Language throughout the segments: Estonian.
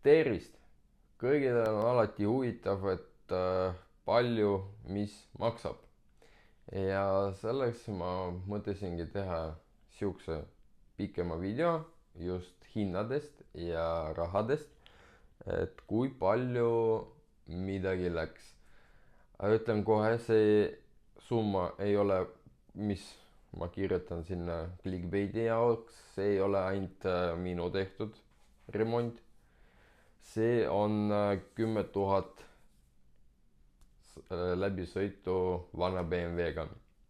Tervist! Kõigil on alati huvitav, et palju mis maksab. Ja selleks ma mõtlesingi teha siukse pikema video just hinnadest ja rahadest, et kui palju midagi läks. Ütlen kohe, see summa ei ole, mis ma kirjutan sinna clickbaiti jaoks, see ei ole ainult minu tehtud remont. See on 10 000 läbisõitu vana BMW-ga.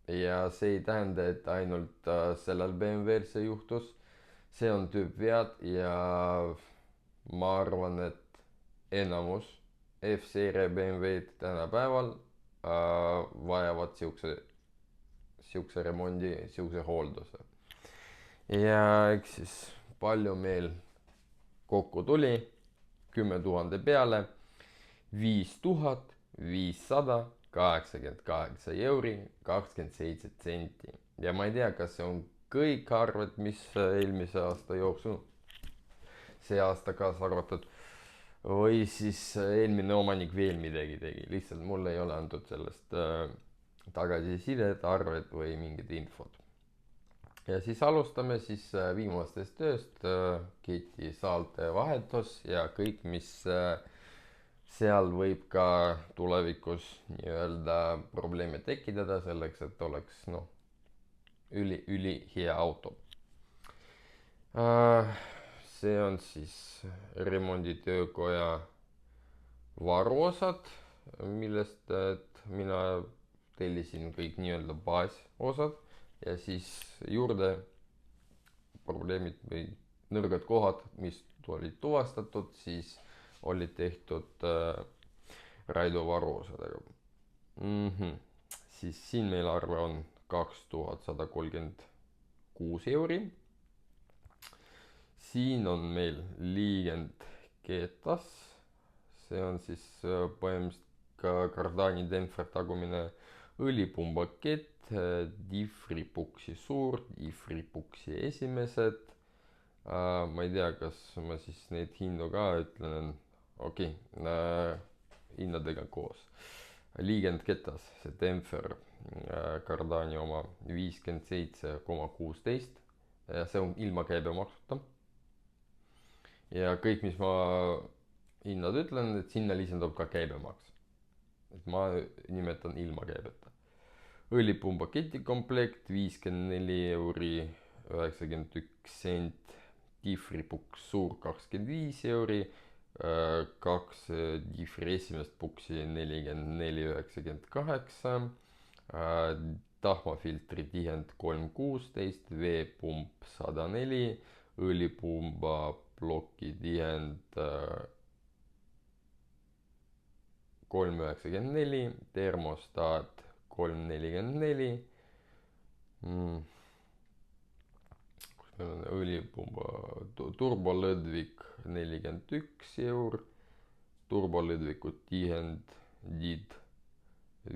Ja see ei tähenda, et ainult sellel BMW-l see juhtus. See on tüüpvead ja ma arvan, et enamus F-seeria BMW-d tänapäeval vajavad siukse remondi, siukse hoolduse. Ja eks siis palju meil kokku tuli 10 000 peale 5588 euri 27 senti. Ja ma ei tea, kas see on kõik arved, mis eelmise aasta jooksul, see aasta kaasa arvatud, või siis eelmine omanik veel midagi tegi. Lihtsalt mul ei ole antud sellest tagasisidet, arved või mingid infod. Ja siis alustame siis viimastest tööst, keti saalte vahetus ja kõik, mis seal võib ka tulevikus nii-öelda probleeme tekitada selleks, et oleks üli hea auto. See on siis remonditöökoja varuosad, millest mina tellisin kõik nii-öelda baasosad. Ja siis juurde probleemid või nõrgad kohad, mis olid tuvastatud, siis olid tehtud Raido varuosadega. Siis siin meil arve on 2136 euri. Siin on meil liigend ketas. See on siis põhimõtteliselt ka kardaani dämpfer tagumine õlipumbakett, difripuksi suur, difripuksi esimesed. Ma ei tea, kas ma siis neid hindu ka ütlen. Okei, hinnadega koos. Liigend ketas, see dämpfer kardaani oma 57,16 ja see on ilma käibemaksuta. Ja kõik, mis ma hinnad ütlen, et sinna lisandub ka käibemaks. Et ma nimetan ilma käibeta. Õlipumbaketi komplekt 54 euri 91 sent, difripuks suur 25 euri, 2 difri esimest puksi 44,98, tahmafiltri tihend 3,16, veepump 104, õlipumba ploki tihend 3,94, termostaat 3,44, kus meil on õlipumba turbolõdvik 41 eur, turbolõdviku tihend DID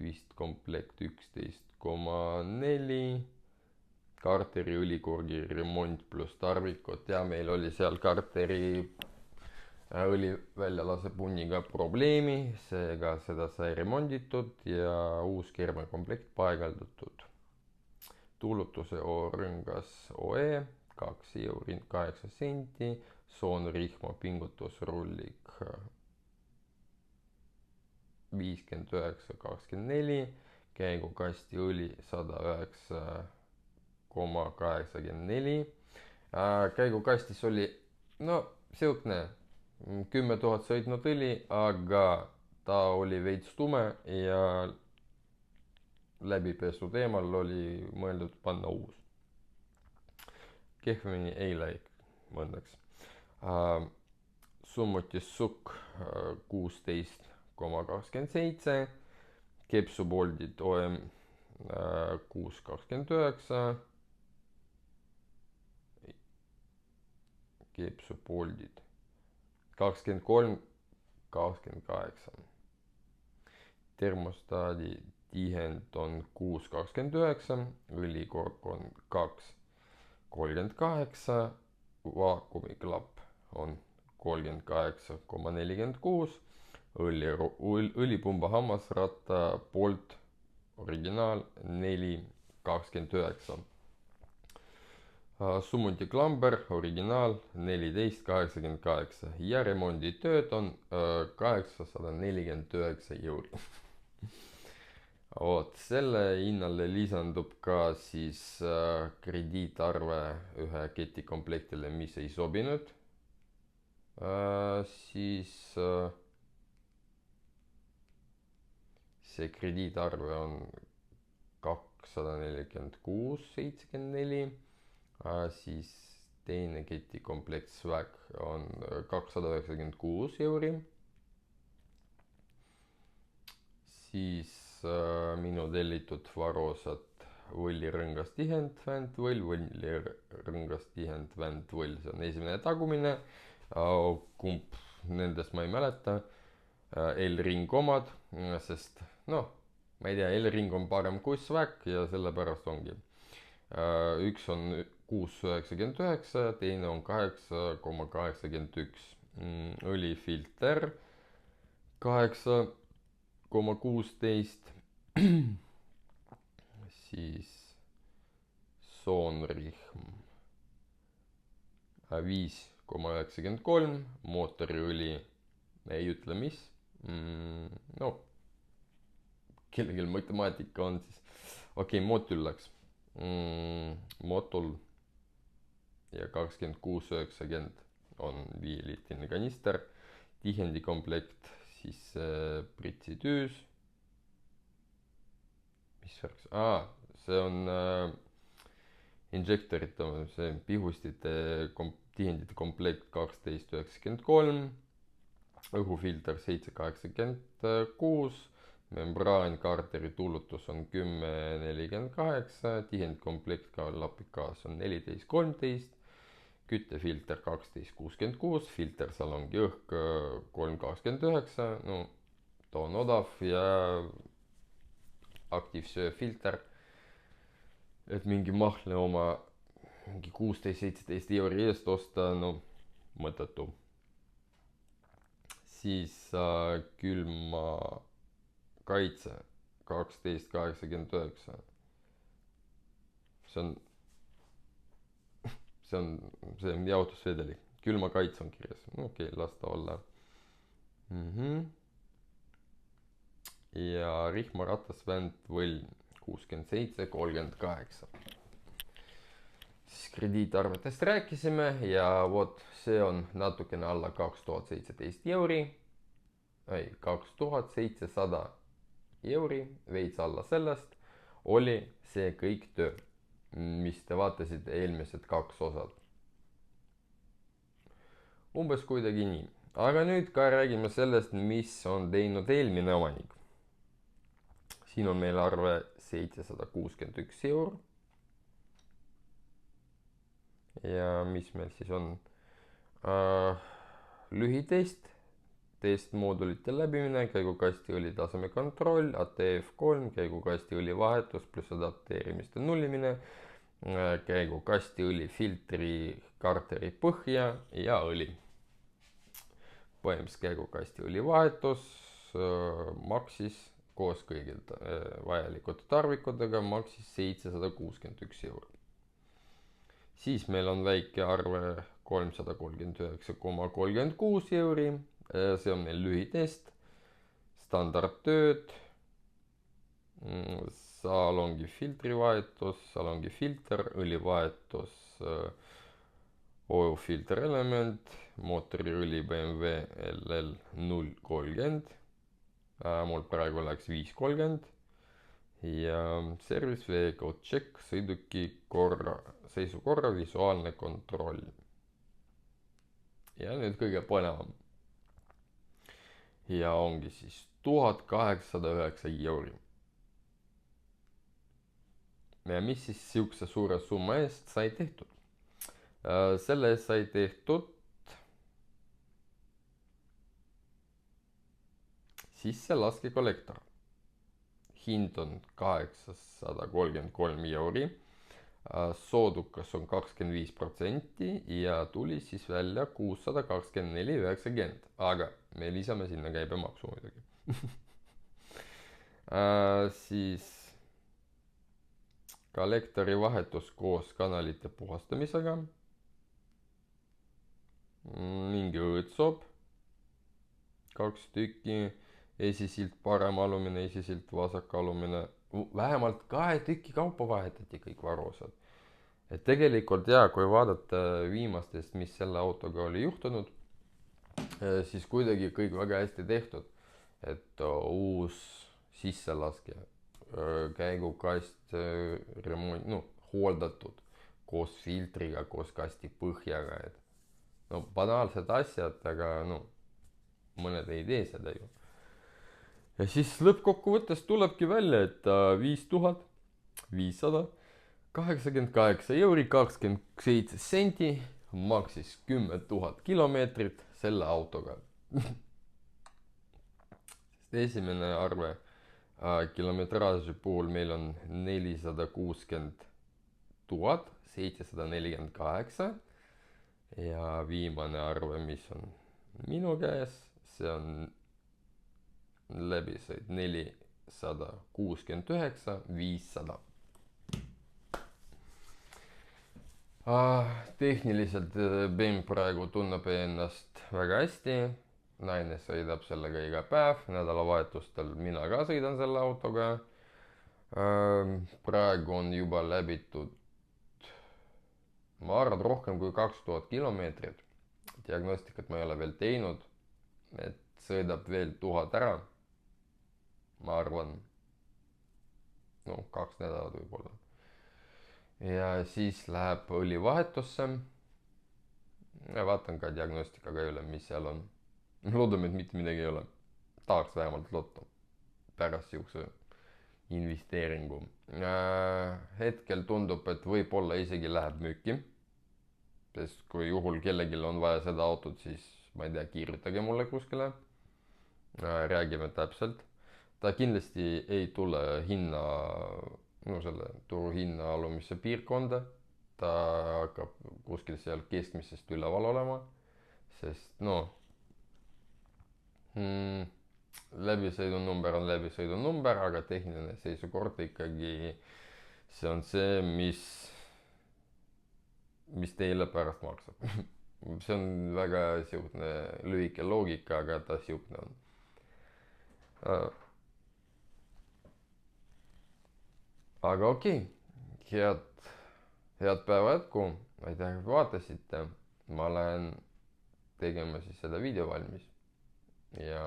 vist komplekt 11,4, karteri õlikorgi remont pluss tarvikut ja meil oli seal karteri õli väljalasepunniga probleemi, seega seda sai remonditud ja uus kermekomplekt paigaldatud. Tuulutuse O-rõngas OE 2 euri 8 senti, soonrihma pingutusrullik 59,24, käigukasti õli 109,84. Käigukastis oli siukne 10 000 sõitnud õli, aga ta oli veits tume ja läbipesu teemal oli mõeldud panna uus. Kehvemini ei läinud õnneks. Summutis-sukk 16,27, kepsupoldid OM 6,29, kepsupoldid 23,28. Termostaadi tihend on 6,29, õlikork on 2,38, vaakumiklapp on 38,46, õlipumba hammasratta Bolt originaal 4,29, summuti klamber originaal 14,88 ja remonditööd on 849 euri. Vot, selle hinnale lisandub ka siis krediitarve ühe ketikomplektile, mis ei sobinud. Siis see krediitarve on 246,74, siis teine ketikomplekt Swag on 296 euri. Siis minu tellitud Varosat võllirõngas tihendvändvõll, võllirõngas tihendvändvõll, see on esimene tagumine, kumb nendest ma ei mäleta, L-ring omad, sest noh, ma ei tea, L-ring on parem kui Swag ja sellepärast ongi. Üks on 6,99, teine on 8,81, õlifilter 8,16, siis soonrihm 5,93, mootoriõli ei ütle mis, no kellelgi matemaatika on siis, okei, Motul läks, Motul ja 26,90 on 5-liitrine kanister, tihendikomplekt, siis Pritsi tüüs, mis värks, see on injektorite, see pihustite tihendite komplekt 12,93, õhufilter 7,86, membraankaarteri tuulutus on 10,48, tihendkomplekt ka lapikaas on 14,13, küttefilter 12,66, filter salongi õhk 3,29, no ta on odav ja aktiivsöö filter, et mingi mahle oma mingi 16-17 euri eest osta, no mõttetu. Siis külmakaitse 12,89, see on jaotusvedelik, külmakaitse on kirjas, okei, las ta olla. Ja rihma ratasvändvõll 67,38. Siis krediitarvetest rääkisime ja vot see on natukene alla 2017 euri, 2700 euri, veits alla sellest oli see kõik töö, mis te vaatasite eelmised 2 osad. Umbes kuidagi nii, aga nüüd ka räägime sellest, mis on teinud eelmine omanik. Siin on meil arve 761 eur. Ja mis meil siis on? Lühitest, testmoodulite läbimine, käigukasti õli taseme kontroll, ATF3, käigukasti õli vahetus pluss adapteerimiste nullimine, käigukasti õli filtri karteri põhja ja õli. Põhimõtteliselt käigukasti õli vahetus maksis koos kõigil vajalikud tarvikutega maksis 761 euri. Siis meil on väike arve 339,36 euri, see on meil lühitest, standardtööd, salongi filtrivahetus, salongi filter, õlivahetus, oilfilter element, mootoriõli BMW LL 030, mul praegu läks 5,30 ja service vehicle check, sõiduki seisukorra visuaalne kontroll. Ja nüüd kõige põnevam. Ja ongi siis 1809 euri. Ja mis siis siukse suure summa eest sai tehtud? Selle eest sai tehtud sissellaskekollektor. Hind on 833 euri. soodukas on 25% ja tuli siis välja 624,90, aga me lisame sinna käibemaksu muidugi. Siis kollektori vahetus koos kanalite puhastamisega, mingi õõtsoop 2 tükki, esisilt parem alumine, esisilt vasak alumine, vähemalt 2 tükki kaupa vahetati kõik varuosad. Et tegelikult jaa, kui vaadata viimastest, mis selle autoga oli juhtunud, siis kuidagi kõik väga hästi tehtud. Et uus sisselaskja, käigukast remont, hooldatud koos filtriga, koos kasti põhjaga, et no banaalsed asjad, aga no mõned ei tee seda ju. Ja siis lõppkokkuvõttes tulebki välja, et 5588,27 € maksis 10 000 kilomeetrit selle autoga. Esimene arve kilometraaži puhul meil on 460 748 ja viimane arve, mis on minu käes, see on läbisõit 469 500. Tehniliselt BEM praegu tunneb ennast väga hästi, naine sõidab sellega iga päev, nädalavahetustel mina ka sõidan selle autoga. Praegu on juba läbitud, ma arvan, rohkem kui 2000 kilomeetrit. Diagnostikat ma ei ole veel teinud, et sõidab veel 1000 ära. Ma arvan, 2 nädalat võib-olla. Ja siis läheb õlivahetusse. Ja vaatan ka diagnostikaga üle, mis seal on. Loodame, et mitte midagi ei ole. Tahaks vähemalt lotta pärast siukse investeeringu. Hetkel tundub, et võib-olla isegi läheb müüki. Sest kui juhul kellelgi on vaja seda autot, siis ma ei tea, kirjutage mulle kuskile. Räägime täpselt. Ta kindlasti ei tule hinna, selle turuhinna alumisse piirkonda. Ta hakkab kuskil seal keskmisest üleval olema. Sest läbisõidunumber on läbisõidunumber, aga tehniline seisukord ikkagi see on see, mis teile pärast maksab. See on väga siukene lühike loogika, aga ta siukene on. Aga okei, head päeva jätku, aitäh, et vaatasite. Ma lähen tegema siis seda video valmis ja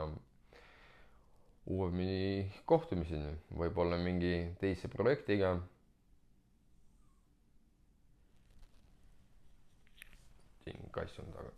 uuemini kohtumiseni, võib-olla mingi teise projektiga. Siin kass on taga.